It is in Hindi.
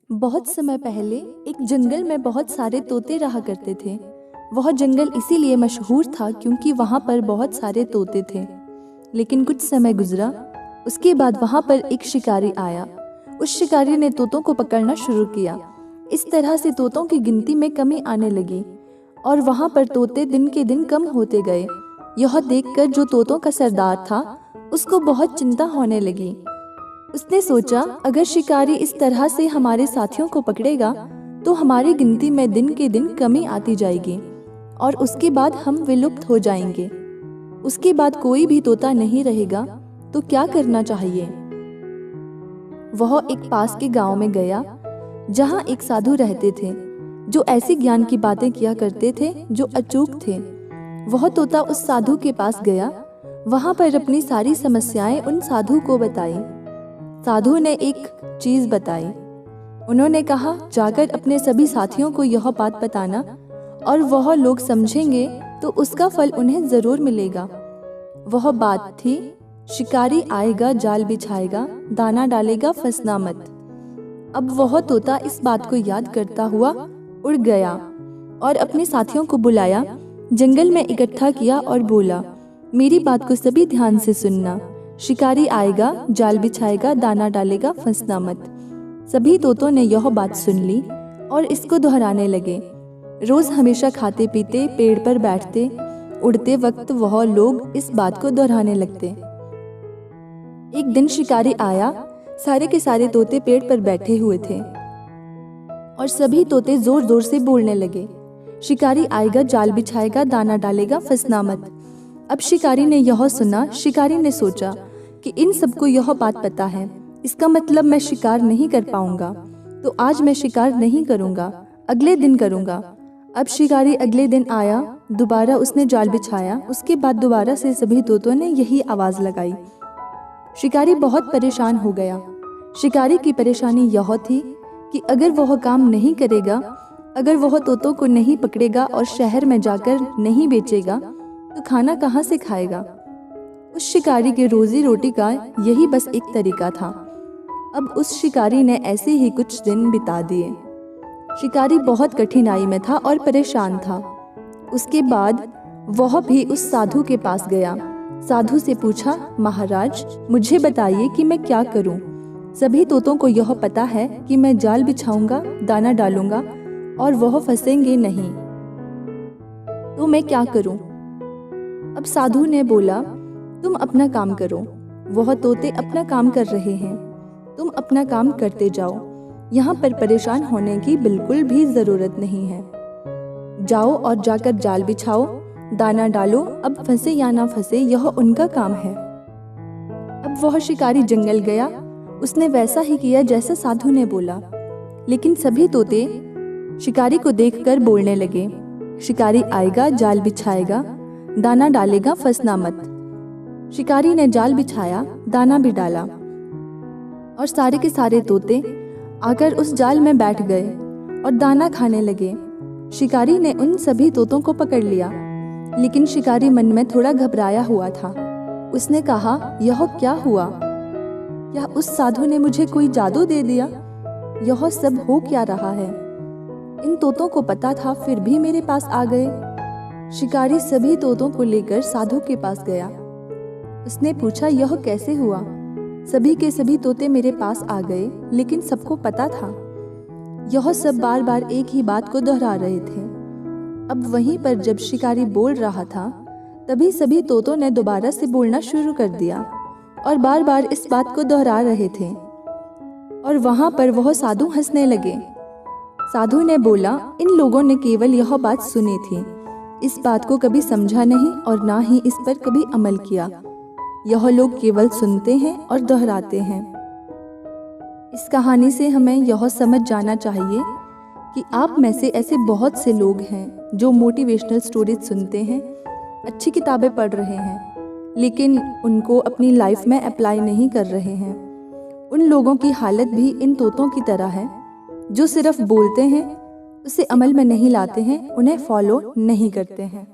बहुत समय पहले एक जंगल में बहुत सारे तोते रहा करते थे। वह जंगल इसीलिए मशहूर था क्योंकि वहाँ पर बहुत सारे तोते थे। लेकिन कुछ समय गुजरा, उसके बाद वहाँ पर एक शिकारी आया। उस शिकारी ने तोतों को पकड़ना शुरू किया। इस तरह से तोतों की गिनती में कमी आने लगी और वहाँ पर तोते दिन के दिन कम होते गए। यह देखकर जो तोतों का सरदार था, उसको बहुत चिंता होने लगी। उसने सोचा, अगर शिकारी इस तरह से हमारे साथियों को पकड़ेगा तो हमारी गिनती में दिन के दिन कमी आती जाएगी और उसके बाद हम विलुप्त हो जाएंगे। उसके बाद कोई भी तोता नहीं रहेगा, तो क्या करना चाहिए? वह एक पास के गांव में गया जहां एक साधु रहते थे जो ऐसी ज्ञान की बातें किया करते थे जो अचूक थे। वह तोता उस साधु के पास गया, वहां पर अपनी सारी समस्याएं उन साधु को बताई। साधु ने एक चीज बताई। उन्होंने कहा, जाकर अपने सभी साथियों को यह बात बताना और वह लोग समझेंगे तो उसका फल उन्हें जरूर मिलेगा। वह बात थी, शिकारी आएगा जाल बिछाएगा, दाना डालेगा फंसना मत। अब वह तोता इस बात को याद करता हुआ उड़ गया और अपने साथियों को बुलाया, जंगल में इकट्ठा किया और बोला, मेरी बात को सभी ध्यान से सुनना। शिकारी आएगा जाल बिछाएगा, दाना डालेगा फंसना मत। सभी तोतों ने यह बात सुन ली और इसको दोहराने लगे। रोज हमेशा खाते पीते, पेड़ पर बैठते, उड़ते वक्त वह लोग इस बात को दोहराने लगते। एक दिन शिकारी आया। सारे के सारे तोते पेड़ पर बैठे हुए थे और सभी तोते जोर जोर से बोलने लगे, शिकारी आएगा जाल बिछाएगा, दाना डालेगा फंसना मत। अब शिकारी ने यह सुना। शिकारी ने सोचा कि इन सबको यह बात पता है, इसका मतलब मैं शिकार नहीं कर पाऊंगा, तो आज मैं शिकार नहीं करूंगा, अगले दिन करूंगा। अब शिकारी अगले दिन आया, दोबारा उसने जाल बिछाया। उसके बाद दोबारा से सभी तोतों ने यही आवाज लगाई। शिकारी बहुत परेशान हो गया। शिकारी की परेशानी यह थी कि अगर वह काम नहीं करेगा, अगर वह तोतों को नहीं पकड़ेगा और शहर में जाकर नहीं बेचेगा, तो खाना कहाँ से खाएगा? उस शिकारी के रोजी रोटी का यही बस एक तरीका था। अब उस शिकारी ने ऐसे ही कुछ दिन बिता दिए। शिकारी बहुत कठिनाई में था और परेशान था। उसके बाद वह भी उस साधु के पास गया। साधु से पूछा, महाराज मुझे बताइए कि मैं क्या करूं? सभी तोतों को यह पता है कि मैं जाल बिछाऊंगा, दाना डालूंगा और वह फंसेंगे नहीं, तो मैं क्या करूं? अब साधु ने बोला, तुम अपना काम करो, वह तोते अपना काम कर रहे हैं, तुम अपना काम करते जाओ। यहाँ पर परेशान होने की बिल्कुल भी जरूरत नहीं है। जाओ और जाकर जाल बिछाओ, दाना डालो, अब फंसे या ना फंसे यह उनका काम है। अब वह शिकारी जंगल गया। उसने वैसा ही किया जैसा साधु ने बोला, लेकिन सभी तोते शिकारी को देखकर बोलने लगे, शिकारी आएगा जाल बिछाएगा, दाना डालेगा फंसना मत। शिकारी ने जाल बिछाया, दाना भी डाला और सारे के सारे तोते आकर उस जाल में बैठ गए और दाना खाने लगे। शिकारी ने उन सभी तोतों को पकड़ लिया, लेकिन शिकारी मन में थोड़ा घबराया हुआ था। उसने कहा, यह क्या हुआ? क्या उस साधु ने मुझे कोई जादू दे दिया? यह सब हो क्या रहा है? इन तोतों को पता था फिर भी मेरे पास आ गए। शिकारी सभी तोतों को लेकर साधु के पास गया। उसने पूछा, यह कैसे हुआ? सभी के सभी तोते मेरे पास आ गए, लेकिन सबको पता था। यह सब बार बार एक ही बात को दोहरा रहे थे। अब वहीं पर जब शिकारी बोल रहा था, तभी सभी तोतों ने दोबारा से बोलना शुरू कर दिया और बार बार इस बात को दोहरा रहे थे। और वहां पर वह साधु हंसने लगे। साधु ने बोला, इन लोगों ने केवल यह बात सुनी थी, इस बात को कभी समझा नहीं और ना ही इस पर कभी अमल किया। यह लोग केवल सुनते हैं और दोहराते हैं। इस कहानी से हमें यह समझ जाना चाहिए कि आप में से ऐसे बहुत से लोग हैं जो मोटिवेशनल स्टोरीज सुनते हैं, अच्छी किताबें पढ़ रहे हैं, लेकिन उनको अपनी लाइफ में अप्लाई नहीं कर रहे हैं। उन लोगों की हालत भी इन तोतों की तरह है, जो सिर्फ बोलते हैं, उसे अमल में नहीं लाते हैं, उन्हें फॉलो नहीं करते हैं।